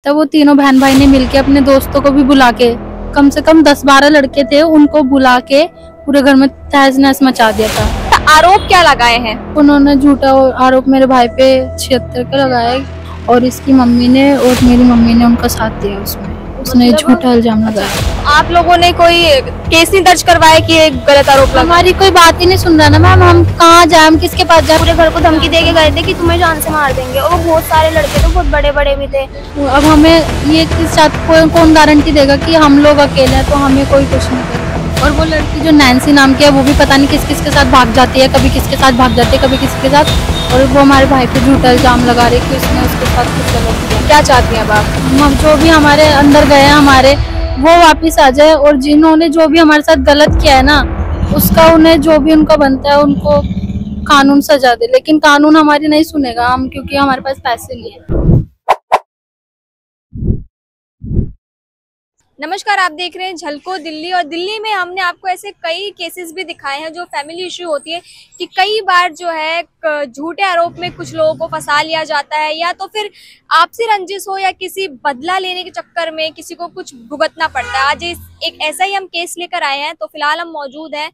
तब वो तीनों बहन भाई ने मिलके अपने दोस्तों को भी बुला के, कम से कम 10-12 लड़के थे, उनको बुला के पूरे घर में तहस नहस मचा दिया था। आरोप क्या लगाए हैं? उन्होंने झूठा आरोप मेरे भाई पे 76 का लगाया और इसकी मम्मी ने और मेरी मम्मी ने उनका साथ दिया उसमें। उसने झूठा इल्जाम लगाया। आप लोगों ने कोई केस नहीं दर्ज करवाया कि एक गलत आरोप लगा? हमारी कोई बात ही नहीं सुन रहा ना मैम, हम कहाँ जाए, हम किसके पास जाए। पूरे घर को धमकी दे के गए थे कि तुम्हें जान से मार देंगे, और वो बहुत सारे लड़के थे, बहुत बड़े बड़े भी थे। अब हमें ये किस साथ कौन गारंटी देगा कि हम लोग अकेले हैं, तो हमें कोई कुछ नहीं करेगा। और वो लड़की जो नैन्सी नाम की है, वो भी पता नहीं किस किस के साथ भाग जाती है, कभी किसके साथ भाग जाती है, कभी किसी के साथ। और वो हमारे भाई पे झूठा इल्जाम लगा रही कि उसने उसके साथ कुछ गलत किया। क्या चाहती हैं अब आप? हम जो भी हमारे अंदर गए हैं हमारे, वो वापिस आ जाए, और जिन्होंने जो भी हमारे साथ गलत किया है ना, उसका उन्हें जो भी उनका बनता है उनको कानून सजा दे। लेकिन कानून हमारी नहीं सुनेगा हम, क्योंकि हमारे पास पैसे नहीं है। नमस्कार, आप देख रहे हैं झलको दिल्ली। और दिल्ली में हमने आपको ऐसे कई केसेस भी दिखाए हैं जो फैमिली इश्यू होती है कि कई बार जो है झूठे आरोप में कुछ लोगों को फंसा लिया जाता है, या तो फिर आपसी रंजिश हो या किसी बदला लेने के चक्कर में किसी को कुछ भुगतना पड़ता है। आज एक ऐसा ही हम केस लेकर आए हैं। तो फिलहाल हम मौजूद हैं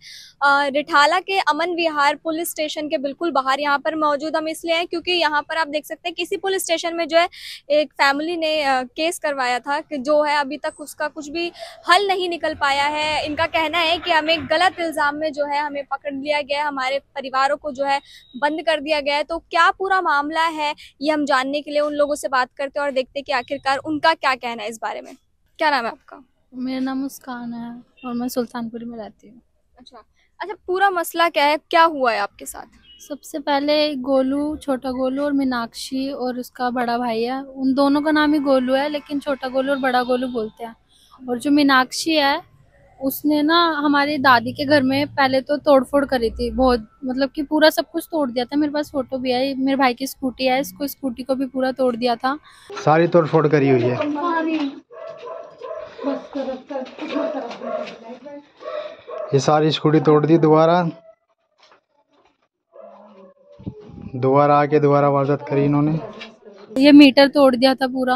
रिठाला के अमन विहार पुलिस स्टेशन के बिल्कुल बाहर। यहाँ पर मौजूद हम इसलिए हैं क्योंकि यहाँ पर आप देख सकते हैं किसी पुलिस स्टेशन में जो है एक फैमिली ने केस करवाया था कि जो है अभी तक उसका कुछ भी हल नहीं निकल पाया है। इनका कहना है कि हमें गलत इल्जाम में जो है हमें पकड़ लिया गया, हमारे परिवारों को जो है बंद कर दिया गया है। तो क्या पूरा मामला है ये हम जानने के लिए उन लोगों से बात करते हैं और देखते हैं कि आखिरकार उनका क्या कहना है इस बारे में। क्या नाम है आपका? मेरा नाम मुस्कान है और मैं सुल्तानपुरी में रहती हूँ। अच्छा, पूरा मसला क्या है, क्या हुआ है आपके साथ? सबसे पहले गोलू, छोटा गोलू और मीनाक्षी और उसका बड़ा भाई है, उन दोनों का नाम ही गोलू है, लेकिन छोटा गोलू और बड़ा गोलू बोलते हैं। और जो मीनाक्षी है, उसने ना हमारी दादी के घर में पहले तो तोड़फोड़ करी थी बहुत, मतलब कि पूरा सब कुछ तोड़ दिया था। मेरे पास फोटो भी है, मेरे भाई की स्कूटी है, इसको स्कूटी को भी पूरा तोड़ दिया था। सारी तोड़फोड़ करी हुई है। ये सारी स्कूटी तोड़ दी, दोबारा आके दोबारा वारदात करी इन्होंने। ये मीटर तोड़ दिया था पूरा,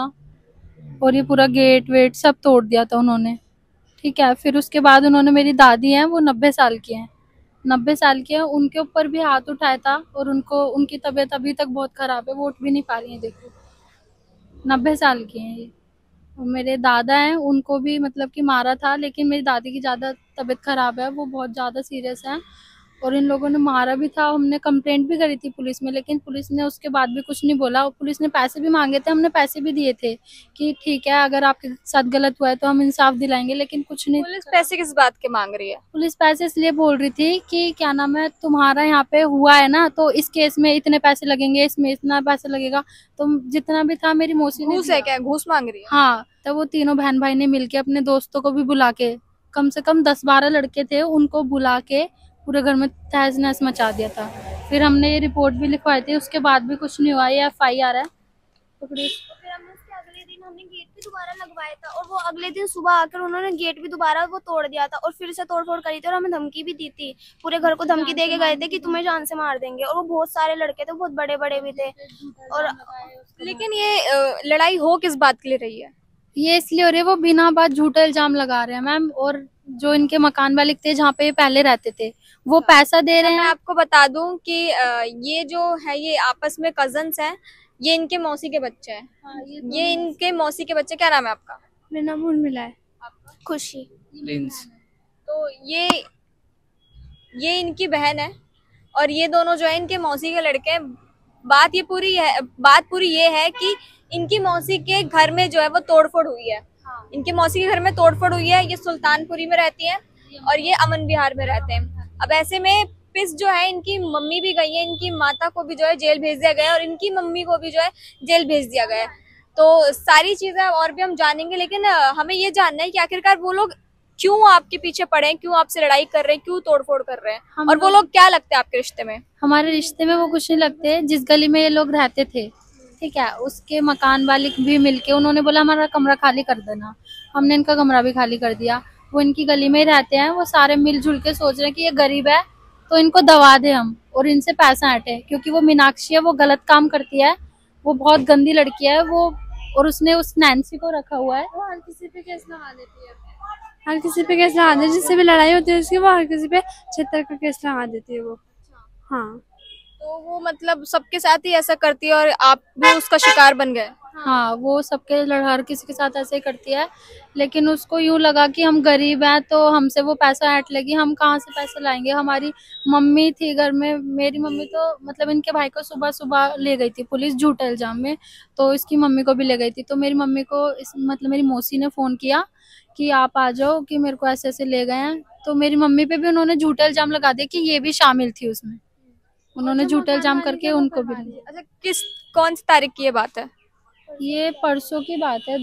और ये पूरा गेट वेट सब तोड़ दिया था उन्होंने। ठीक है, फिर उसके बाद उन्होंने, मेरी दादी हैं वो 90 साल की हैं, 90 साल की है, उनके ऊपर भी हाथ उठाया था। और उनकी तबीयत अभी तक बहुत खराब है, वो उठ भी नहीं पा रही है। देखो 90 साल की हैं ये। और मेरे दादा हैं, उनको भी मतलब कि मारा था, लेकिन मेरी दादी की ज़्यादा तबीयत खराब है, वो बहुत ज़्यादा सीरियस है। और इन लोगों ने मारा भी था। हमने कंप्लेंट भी करी थी पुलिस में, लेकिन पुलिस ने उसके बाद भी कुछ नहीं बोला। और पुलिस ने पैसे भी मांगे थे, हमने पैसे भी दिए थे कि ठीक है अगर आपके साथ गलत हुआ है तो हम इंसाफ दिलाएंगे, लेकिन कुछ नहीं। पुलिस पैसे किस बात के मांग रही है? पुलिस पैसे इसलिए बोल रही थी कि क्या नाम है, तुम्हारा यहाँ पे हुआ है ना, तो इस केस में इतने पैसे लगेंगे, इसमें इतना पैसे लगेगा। तो जितना भी था मेरी मौसी ने घूस है क्या? घूस मांग रही है? हाँ, तब वो तीनों बहन भाई ने मिलके अपने दोस्तों को भी बुला के, कम से कम 10-12 लड़के थे, उनको बुला के पूरे घर में तहस नहस मचा दिया था। फिर हमने ये रिपोर्ट भी लिखवाई थी, उसके बाद भी कुछ नहीं हुआ। ये FIR है। फिर हमने उसके अगले दिन हमने गेट भी दोबारा लगवाया था, और वो अगले दिन सुबह आकर उन्होंने गेट भी दोबारा वो तोड़ दिया था, और फिर से तोड़फोड़ करी थी, और हमें धमकी भी दी थी। पूरे घर को धमकी दे के गए थे कि तुम्हें जान से मार देंगे, और वो बहुत सारे लड़के थे, बहुत बड़े बड़े भी थे। और लेकिन ये लड़ाई हो किस बात के लिए रही है? ये इसलिए हो रही है, वो बिना बात झूठा इल्जाम लगा रहे हैं मैम। और जो इनके मकान मालिक थे जहाँ पे ये पहले रहते थे, वो पैसा दे रहे हैं। मैं आपको बता दूं कि ये जो है ये आपस में कजन्स हैं, ये इनके मौसी के बच्चे हैं। हाँ, ये इनके मौसी के बच्चे। क्या नाम है आपका? मेरा नाम उर्मिला है। खुशी। तो ये इनकी बहन है और ये दोनों जो है इनके मौसी के लड़के हैं। बात पूरी ये है कि इनकी मौसी के घर में जो है वो तोड़फोड़ हुई है। इनके मौसी के घर में तोड़फोड़ हुई है। ये सुल्तानपुरी में रहती हैं और ये अमन विहार में रहते हैं। अब ऐसे में पिस जो है, इनकी मम्मी भी गई है, इनकी माता को भी जो है जेल भेज दिया गया है और इनकी मम्मी को भी जो है जेल भेज दिया गया है। तो सारी चीजें और भी हम जानेंगे, लेकिन हमें ये जानना है कि आखिरकार वो लोग क्यों आपके पीछे पड़े हैं, क्यों आपसे लड़ाई कर रहे हैं, क्यों तोड़फोड़ कर रहे हैं, और वो लोग क्या लगते हैं आपके रिश्ते में? हमारे रिश्ते में वो कुछ नहीं लगते। जिस गली में ये लोग रहते थे, ठीक है, उसके मकान मालिक भी मिलके उन्होंने बोला हमारा कमरा खाली कर देना। हमने इनका कमरा भी खाली कर दिया। वो इनकी गली में ही रहते हैं। वो सारे मिलजुल के सोच रहे हैं कि ये गरीब है तो इनको दबा दे हम और इनसे पैसा हटे, क्योंकि वो मीनाक्षी है, वो गलत काम करती है, वो बहुत गंदी लड़की है। वो और उसने उस नैन्सी को रखा हुआ है। वो हर किसी पे केस लगा देती है, हर किसी पे केस लगा देती है, जिससे भी लड़ाई होती है उसकी, वो हर किसी पे 76 का केस लगा देती है वो। हाँ, तो वो मतलब सबके साथ ही ऐसा करती है और आप भी उसका शिकार बन गए। हाँ, वो सबके हर किसी के साथ ऐसे ही करती है, लेकिन उसको यूं लगा कि हम गरीब हैं तो हमसे वो पैसा ऐंठ लेगी। हम कहाँ से पैसे लाएंगे? हमारी मम्मी थी घर में, मेरी मम्मी तो मतलब इनके भाई को सुबह सुबह ले गई थी पुलिस झूठे इल्जाम में, तो इसकी मम्मी को भी ले गई थी। तो मेरी मम्मी को मतलब मेरी मौसी ने फोन किया कि आप आ जाओ, कि मेरे को ऐसे ऐसे ले गए हैं। तो मेरी मम्मी पे भी उन्होंने झूठा इल्जाम लगा दिया कि ये भी शामिल थी उसमें। उन्होंने झूठा इल्जाम करके उनको भी ले। अच्छा, कौन सी तारीख की ये बात है? ये परसों की बात है।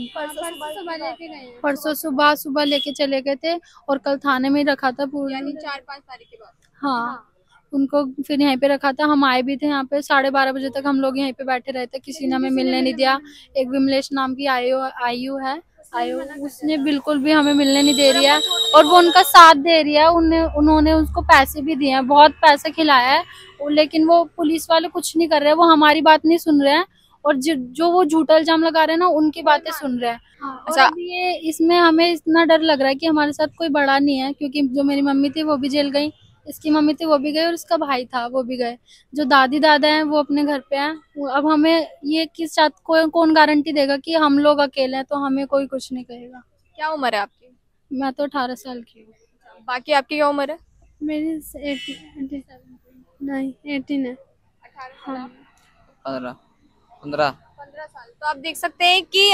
परसों सुबह सुबह लेके चले गए थे और कल थाने में ही रखा था पूरी। यानी 4-5 तारीख की बात। हाँ, उनको फिर यहीं पे रखा था। हम आए भी थे यहाँ पे 12:30 बजे तक हम लोग यहीं पे बैठे रहे थे, किसी ने हमें मिलने नहीं दिया। एक विमलेश नाम की आयु है, उसने बिल्कुल भी हमें मिलने नहीं दे रही है और वो उनका साथ दे रही है। उन्होंने उसको पैसे भी दिए हैं, बहुत पैसे खिलाया है, लेकिन वो पुलिस वाले कुछ नहीं कर रहे हैं। वो हमारी बात नहीं सुन रहे हैं और जो वो झूठा इल्जाम लगा रहे हैं ना, उनकी बातें सुन रहे हैं। और अभी ये इसमें हमें इतना डर लग रहा है कि हमारे साथ कोई बड़ा नहीं है, क्योंकि जो मेरी मम्मी थी वो भी जेल गई, इसकी मम्मी थी वो भी गई और इसका भाई था वो भी गए। जो दादी दादा हैं वो अपने घर पे हैं। अब हमें ये किस साथ कौन गारंटी देगा कि हम लोग अकेले हैं तो हमें कोई कुछ नहीं कहेगा। क्या उम्र है आपकी? मैं तो 18 साल की हूँ। बाकी आपकी क्या उम्र है? मेरी 18 है। 15 साल। तो आप देख सकते हैं कि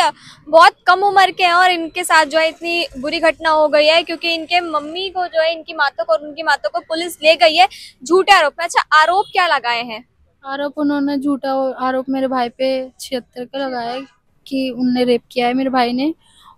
बहुत कम उम्र के हैं और इनके साथ जो है इतनी बुरी घटना हो गई है, क्योंकि इनके मम्मी को जो है इनकी माता को और उनकी माता को पुलिस ले गई है झूठे आरोप में। अच्छा, आरोप क्या लगाए हैं? आरोप उन्होंने झूठा आरोप मेरे भाई पे 76 का लगाया है कि उनने रेप किया है मेरे भाई ने,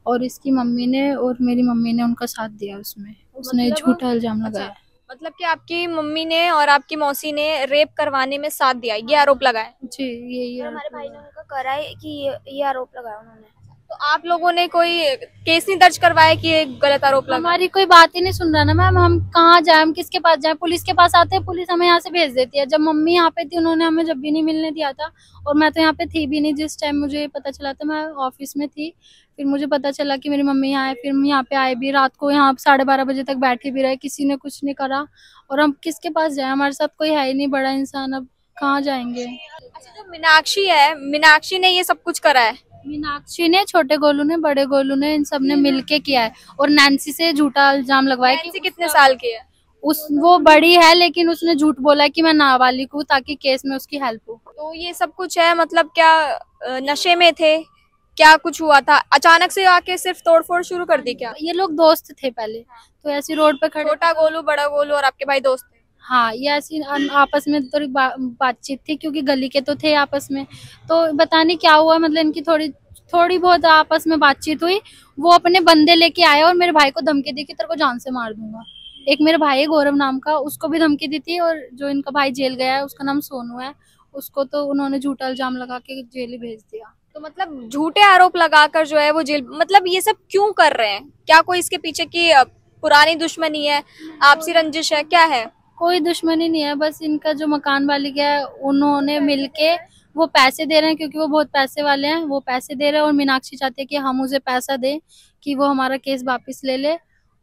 और इसकी मम्मी ने और मेरी मम्मी ने उनका साथ दिया उसमें। उसने झूठा इल्जाम लगाया। अच्छा, मतलब कि आपकी मम्मी ने और आपकी मौसी ने रेप करवाने में साथ दिया, ये आरोप लगाए? जी, यही है। हमारे भाई ने उनका करा है कि ये आरोप लगाया उन्होंने। तो आप लोगों ने कोई केस नहीं दर्ज करवाया कि ये गलत आरोप लगा? हमारी कोई बात ही नहीं सुन रहा ना मैम। हम कहाँ जाए, हम किसके पास जाए? पुलिस के पास आते हैं, पुलिस हमें यहाँ से भेज देती है। जब मम्मी यहाँ पे थी उन्होंने हमें जब भी नहीं मिलने दिया था, और मैं तो यहाँ पे थी भी नहीं जिस टाइम मुझे पता चला था। मैं ऑफिस में थी, फिर मुझे पता चला कि मेरी मम्मी यहाँ है, फिर हम यहाँ पे आए भी, रात को यहाँ 12:30 बजे तक बैठे भी रहे, किसी ने कुछ नहीं करा। और हम किसके पास जाए? हमारे साथ कोई है ही नहीं बड़ा इंसान, अब कहाँ जाएंगे? अच्छा, जो मीनाक्षी है, मीनाक्षी ने ये सब कुछ करा है? मीनाक्षी ने, छोटे गोलू ने, बड़े गोलू ने, इन सब ने मिलके किया है। और नैन्सी से झूठा इल्जाम लगवाया कि कितने साल की है? वो बड़ी है, लेकिन उसने झूठ बोला है कि मैं नाबालिग हूँ ताकि केस में उसकी हेल्प हो। तो ये सब कुछ है, मतलब क्या नशे में थे, क्या कुछ हुआ था? अचानक से आके सिर्फ तोड़फोड़ शुरू कर दी क्या? ये लोग दोस्त थे पहले, तो ऐसी रोड पे खड़े। छोटा गोलू, बड़ा गोलू और आपके भाई दोस्त थे? हाँ, ये ऐसी आपस में थोड़ी बातचीत थी, क्योंकि गली के तो थे आपस में। तो पता नहीं क्या हुआ, मतलब इनकी थोड़ी बहुत आपस में बातचीत हुई। वो अपने बंदे लेके आए और मेरे भाई को धमकी दी कि तेरे को जान से मार दूंगा। एक मेरे भाई है गौरव नाम का, उसको भी धमकी दी थी। और जो इनका भाई जेल गया है उसका नाम सोनू है, उसको तो उन्होंने झूठा इल्जाम लगा के जेल ही भेज दिया। तो मतलब झूठे आरोप लगाकर जो है वो जेल, मतलब ये सब क्यों कर रहे हैं? क्या कोई इसके पीछे की पुरानी दुश्मनी है, आपसी रंजिश है, क्या है? कोई दुश्मनी नहीं है, बस इनका जो मकान मालिक है उन्होंने मिलके वो पैसे दे रहे हैं, क्योंकि वो बहुत पैसे वाले हैं। वो पैसे दे रहे हैं और मीनाक्षी चाहती है कि हम उसे पैसा दें कि वो हमारा केस वापस ले ले,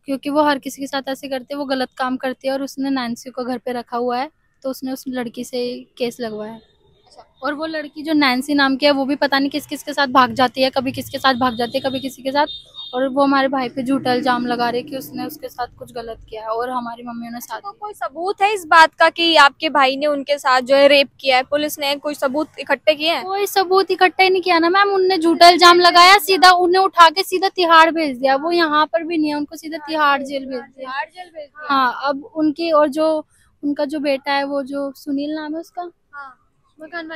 क्योंकि वो हर किसी के साथ ऐसे करते हैं, वो गलत काम करती है। और उसने नैन्सी को घर पे रखा हुआ है, तो उसने उस लड़की से केस लगवाया है। और वो लड़की जो नैन्सी नाम की है वो भी पता नहीं किस किस के साथ भाग जाती है, कभी किसके साथ भाग जाती है, कभी किसी के साथ। और वो हमारे भाई पे झूठा इल्जाम लगा रही है कि उसने उसके साथ कुछ गलत किया है, और हमारी मम्मियों ने साथ। तो कोई सबूत है इस बात का कि आपके भाई ने उनके साथ जो है रेप किया है? पुलिस ने कोई सबूत इकट्ठे किए हैं? कोई सबूत इकट्ठा ही नहीं किया ना मैम। उनने झूठा इल्जाम लगाया, सीधा उन्हें उठा के सीधा तिहाड़ भेज दिया। वो यहाँ पर भी नहीं है, उनको सीधा तिहाड़ जेल भेज दिया। हाँ, अब उनकी और जो उनका जो बेटा है, वो जो सुनील नाम है उसका, मकान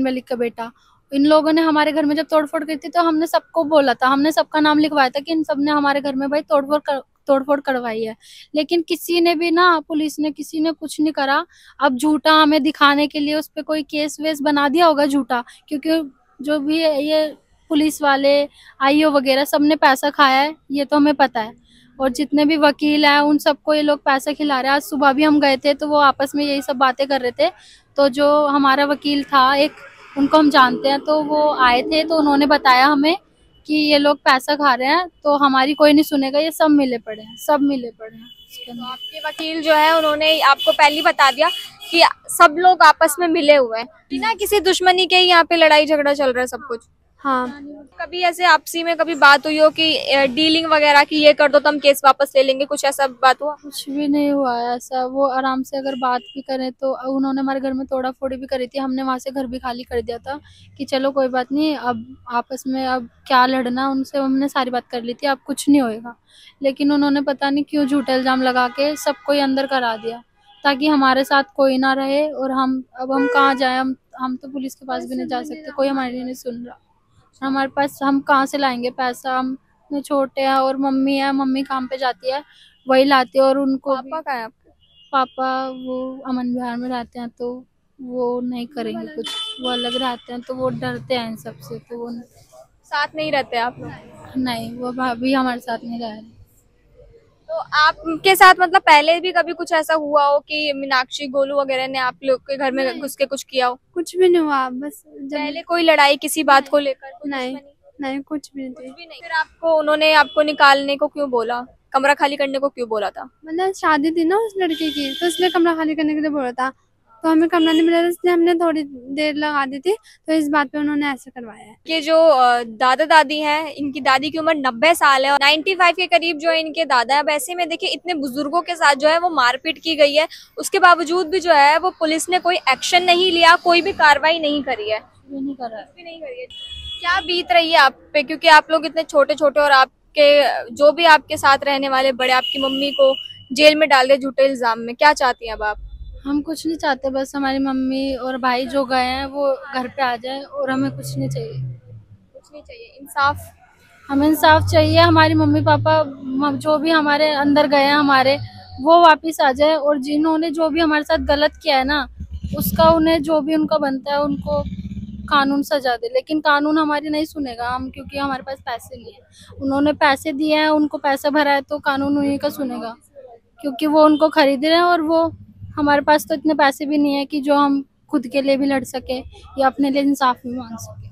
मालिक का बेटा, इन लोगों ने हमारे घर में जब तोड़फोड़ की थी तो हमने सबको बोला था, हमने सबका नाम लिखवाया था कि इन सब ने हमारे घर में भाई तोड़फोड़ करवाई है। लेकिन किसी ने भी ना, पुलिस ने, किसी ने कुछ नहीं करा। अब झूठा हमें दिखाने के लिए उस पर कोई केस वेस बना दिया होगा झूठा, क्योंकि जो भी ये पुलिस वाले, आईओ वगैरह, सबने पैसा खाया है, ये तो हमें पता है। और जितने भी वकील हैं उन सबको ये लोग पैसा खिला रहे हैं। आज सुबह भी हम गए थे तो वो आपस में यही सब बातें कर रहे थे। तो जो हमारा वकील था एक, उनको हम जानते हैं, तो वो आए थे तो उन्होंने बताया हमें कि ये लोग पैसा खा रहे हैं, तो हमारी कोई नहीं सुनेगा, ये सब मिले पड़े हैं, सब मिले पड़े हैं इसके तो अंदर। आपके वकील जो है उन्होंने आपको पहले ही बता दिया कि सब लोग आपस में मिले हुए हैं, बिना किसी दुश्मनी के ही यहाँ पे लड़ाई झगड़ा चल रहा है सब कुछ। हाँ। कभी ऐसे आपसी में कभी बात हुई हो कि डीलिंग वगैरह की, ये कर दो तो हम केस वापस ले लेंगे, कुछ ऐसा बात हुआ? कुछ भी नहीं हुआ है ऐसा। वो आराम से अगर बात भी करें तो उन्होंने हमारे घर में तोड़ा फोड़ी भी करी थी, हमने वहाँ से घर भी खाली कर दिया था कि चलो कोई बात नहीं, अब आपस में अब क्या लड़ना, उनसे हमने सारी बात कर ली थी, अब कुछ नहीं होएगा। लेकिन उन्होंने पता नहीं क्यों झूठे इल्जाम लगा के सबको ही अंदर करा दिया, ताकि हमारे साथ कोई ना रहे। और हम कहाँ जाए, हम तो पुलिस के पास भी नहीं जा सकते, कोई हमारी नहीं सुन रहा। हमारे पास हम कहाँ से लाएंगे पैसा, हम इतने छोटे हैं, और मम्मी है, मम्मी काम पे जाती है, वही लाती है। और उनको पापा कहाँ है आपके? पापा वो अमन विहार में रहते हैं, तो वो नहीं करेंगे कुछ, वो अलग रहते हैं, तो वो डरते हैं इन सबसे, तो वो साथ नहीं रहते आप लोग? नहीं, वो भाभी हमारे साथ नहीं रह रहे। तो आपके साथ मतलब पहले भी कभी कुछ ऐसा हुआ हो कि मीनाक्षी गोलू वगैरह ने आप लोग के घर में घुस के कुछ किया हो? कुछ भी नहीं हुआ, बस पहले कोई लड़ाई किसी बात को लेकर? कुछ नहीं, दुश्मनी? नहीं कुछ भी कुछ नहीं। भी नहीं। फिर आपको उन्होंने आपको निकालने को क्यों बोला, कमरा खाली करने को क्यों बोला था? मतलब शादी थी ना उस लड़के की, तो इसलिए कमरा खाली करने के लिए बोला था, तो हमें कमरा नहीं मिला था, इसलिए हमने थोड़ी देर लगा दी थी, तो इस बात पे उन्होंने ऐसा करवाया है। ये जो दादा दादी हैं, इनकी दादी की उम्र 90 साल है और 95 के करीब जो है इनके दादा है। वैसे में देखिए इतने बुजुर्गों के साथ जो है वो मारपीट की गई है, उसके बावजूद भी जो है वो पुलिस ने कोई एक्शन नहीं लिया, कोई भी कार्रवाई नहीं करी है। भी नहीं कर रहा है। कुछ भी नहीं करी है। क्या बीत रही है आप पे, क्योंकि आप लोग इतने छोटे छोटे और आपके जो भी आपके साथ रहने वाले बड़े, आपकी मम्मी को जेल में डाल दिया झूठे इल्जाम में, क्या चाहती हैं अब आप? हम कुछ नहीं चाहते, बस हमारी मम्मी और भाई जो गए हैं वो घर पे आ जाए, और हमें कुछ नहीं चाहिए। कुछ नहीं चाहिए, इंसाफ। हमें इंसाफ चाहिए। हमारी मम्मी पापा जो भी हमारे अंदर गए हैं हमारे, वो वापस आ जाए, और जिन्होंने जो भी हमारे साथ गलत किया है ना, उसका उन्हें जो भी उनका बनता है उनको कानून सजा दे। लेकिन कानून हमारी नहीं सुनेगा, हम क्योंकि हमारे पास पैसे नहीं है, उन्होंने पैसे दिए हैं, उनको पैसा भरा है, तो कानून उन्हीं का सुनेगा, क्योंकि वो उनको खरीद रहे हैं। और वो हमारे पास तो इतने पैसे भी नहीं है कि जो हम खुद के लिए भी लड़ सके या अपने लिए इंसाफ भी मांग सके।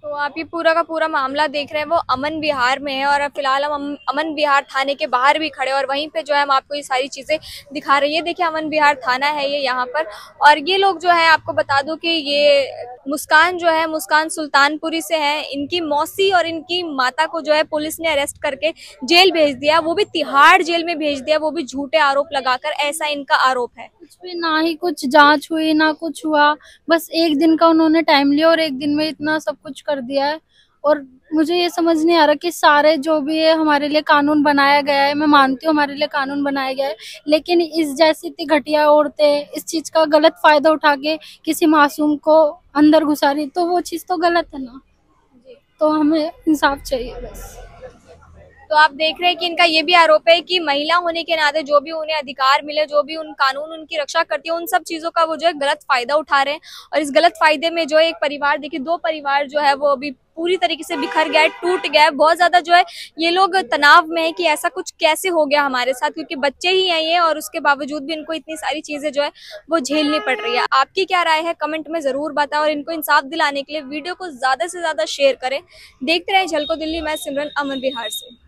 तो आप ये पूरा का पूरा मामला देख रहे हैं वो अमन विहार में है, और फिलहाल हम अमन विहार थाने के बाहर भी खड़े, और वहीं पे जो है हम आपको ये सारी चीजें दिखा रहे हैं। ये देखिए अमन विहार थाना है ये यहाँ पर, और ये लोग जो है आपको बता दूं कि ये मुस्कान जो है, मुस्कान सुल्तानपुरी से है। इनकी मौसी और इनकी माता को जो है पुलिस ने अरेस्ट करके जेल भेज दिया, वो भी तिहाड़ जेल में भेज दिया, वो भी झूठे आरोप लगाकर, ऐसा इनका आरोप है। कुछ भी ना ही कुछ जांच हुई ना कुछ हुआ, बस एक दिन का उन्होंने टाइम लिया और एक दिन में इतना सब कुछ कर दिया है। और मुझे ये समझ नहीं आ रहा कि सारे जो भी है हमारे लिए कानून बनाया गया है, मैं मानती हूँ हमारे लिए कानून बनाया गया है, लेकिन इस जैसी इतनी घटिया औरतें इस चीज का गलत फायदा उठा के किसी मासूम को अंदर घुसा रही, तो वो चीज तो गलत है ना। तो हमें इंसाफ चाहिए बस। तो आप देख रहे हैं कि इनका ये भी आरोप है कि महिला होने के नाते जो भी उन्हें अधिकार मिले, जो भी उन कानून उनकी रक्षा करती है, उन सब चीजों का वो जो है गलत फायदा उठा रहे हैं। और इस गलत फायदे में जो है एक परिवार, देखिए 2 परिवार जो है वो अभी पूरी तरीके से बिखर गया है, टूट गया है। बहुत ज्यादा जो है ये लोग तनाव में है कि ऐसा कुछ कैसे हो गया हमारे साथ, क्योंकि बच्चे ही हैं ये, और उसके बावजूद भी इनको इतनी सारी चीजें जो है वो झेलनी पड़ रही है। आपकी क्या राय है कमेंट में जरूर बताएं, और इनको इंसाफ दिलाने के लिए वीडियो को ज्यादा से ज्यादा शेयर करें। देखते रहें झलको दिल्ली, मैं सिमरन, अमन विहार से।